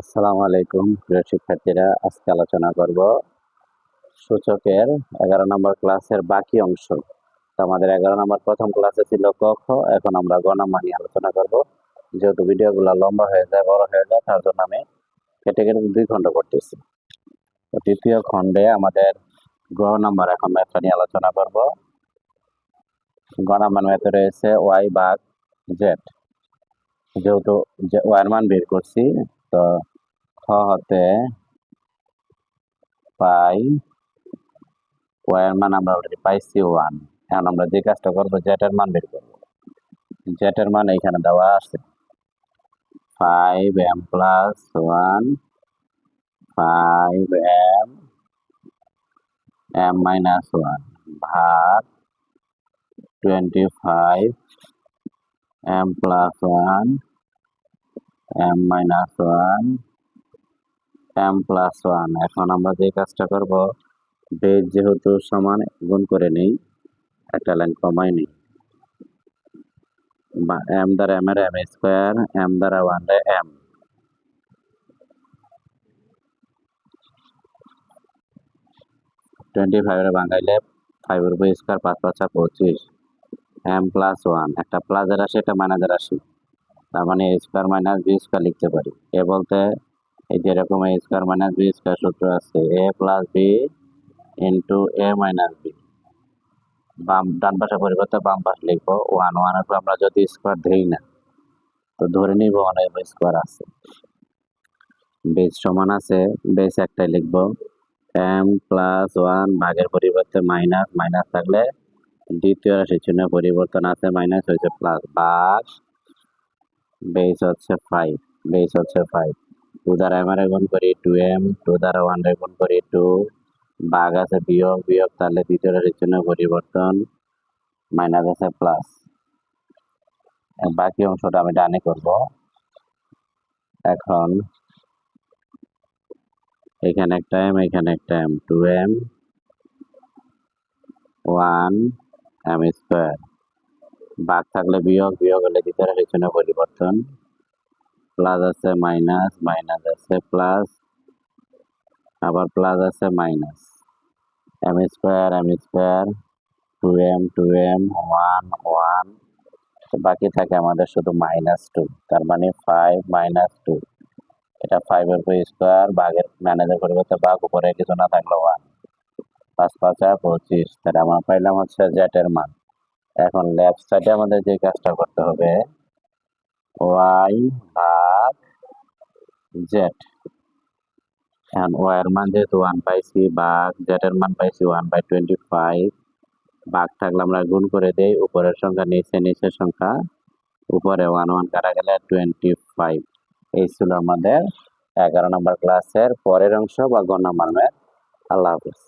আসসালামু আলাইকুম প্রিয় শিক্ষার্থীরা, আজকে আলোচনা করব সূচকের 11 নম্বর ক্লাসের বাকি অংশ। তো আমাদের 11 নম্বর প্রথম ক্লাসে ছিল ক খ, এখন আমরা গ নাম্বার নিয়ে আলোচনা করব। যেহেতু ভিডিওগুলো লম্বা হয়ে যায়, বড় হয়ে যায়, তার জন্য আমি কেটে কেটে 2 খণ্ড করতেছি। তো তৃতীয় খণ্ডে আমাদের গ নাম্বার এখন ম্যাথটা নিয়ে আলোচনা করব। গ নাম্বার ম্যাথে রয়েছে ওয়াই ভাগ জেড। যেহেতু ওয়াই এর মান বের করছি, তো খ হতে পাই ওয়াই এর মান আমরা অলরেডি পাইছি 1। এখন আমরা যে কাজটা করবো, জেড এর মান বের করবো। জেড এর মান এখানে দেওয়া আছে 5m plus 1, 5m m minus 1 ভাগ 25m plus 1, m minus 1, m plus 1। এখন আমরা যে কাজটা করব, বেজ যেহেতু সমান, গুণ করে নেই, একটা লাইন কমাই নেই। m দ্বারা m এর m স্কোয়ার, m দ্বারা 1 এর m, 25 এর ভাঙাইলে 5 এর উপর স্কোয়ার, 5 5 25, m প্লাস 1, একটা প্লাসের রাশি, একটা মাইনাসের রাশি, তার মানে a square minus b square লিখতে পারি। এ বলতে এই যেরকম a square minus b square সূত্র আছে, a plus b into a minus b। ডান পাশে পরিবর্তে বাম পাশে লিখবো 1 1 এর উপর আমরা যদি স্কোয়ার ধরি না, তো ধরে নিব 1 এর স্কোয়ার আছে। বেস সমান আছে, বেস একটাই লিখবো, m প্লাস 1 ভাগের পরিবর্তে মাইনাস, মাইনাস থাকলে দ্বিতীয় রাশি চিহ্ন পরিবর্তন আছে, মাইনাস হয়েছে প্লাস, ভাগ বেস হচ্ছে 5, বেস হচ্ছে 5। 2 দ্বারা m এর গুণ করি 2m, 2 দ্বারা 1 এর গুণ করি 2, ভাগ আছে বিয়োগ, বিয়োগ তাহলে দ্বিতীয় রাশি চিহ্ন পরিবর্তন, মাইনাস আছে প্লাস। বাকি অংশটা আমি ডানে করব। এখন এখানে একটা m, এখানে একটা m, 2m 1 m স্কোয়ার, ভাগ থাকলে বিয়োগ, বিয়োগ হলে দ্বিতীয় রাশির চিহ্ন পরিবর্তন, প্লাস আছে মাইনাস, মাইনাস আছে প্লাস, আবার প্লাস আছে minus, m square, m square, 2m 2m 1 1, বাকি থাকে আমাদের শুধু -2, তার মানে 5 -2। এটা 5 এর উপর স্কোয়ার, ভাগের মাইনাসের পরিবর্তে ভাগ, উপরে কিছু না থাকলে 1, 5 5 25, তাহলে আমরা পাইলাম হচ্ছে জেড এর মান। এখন লেফট সাইডে আমাদের যে কাজটা করতে হবে, ওয়াই ভাগ জেড। এখন ওয়াই এর মান যেহেতু 1 পাইছি, ভাগ জেড এর মান পাইছি 1/25, ভাগ থাকলে আমরা গুণ করে দেই, উপরের সংখ্যা নিচে, নিচের সংখ্যা উপরে, 1 1 কাটা গেলে 25। এই ছিল আমাদের 11 নম্বর ক্লাসের পরের অংশ বা গ নাম্বার ম্যাথ। আল্লাহ হাফেজ।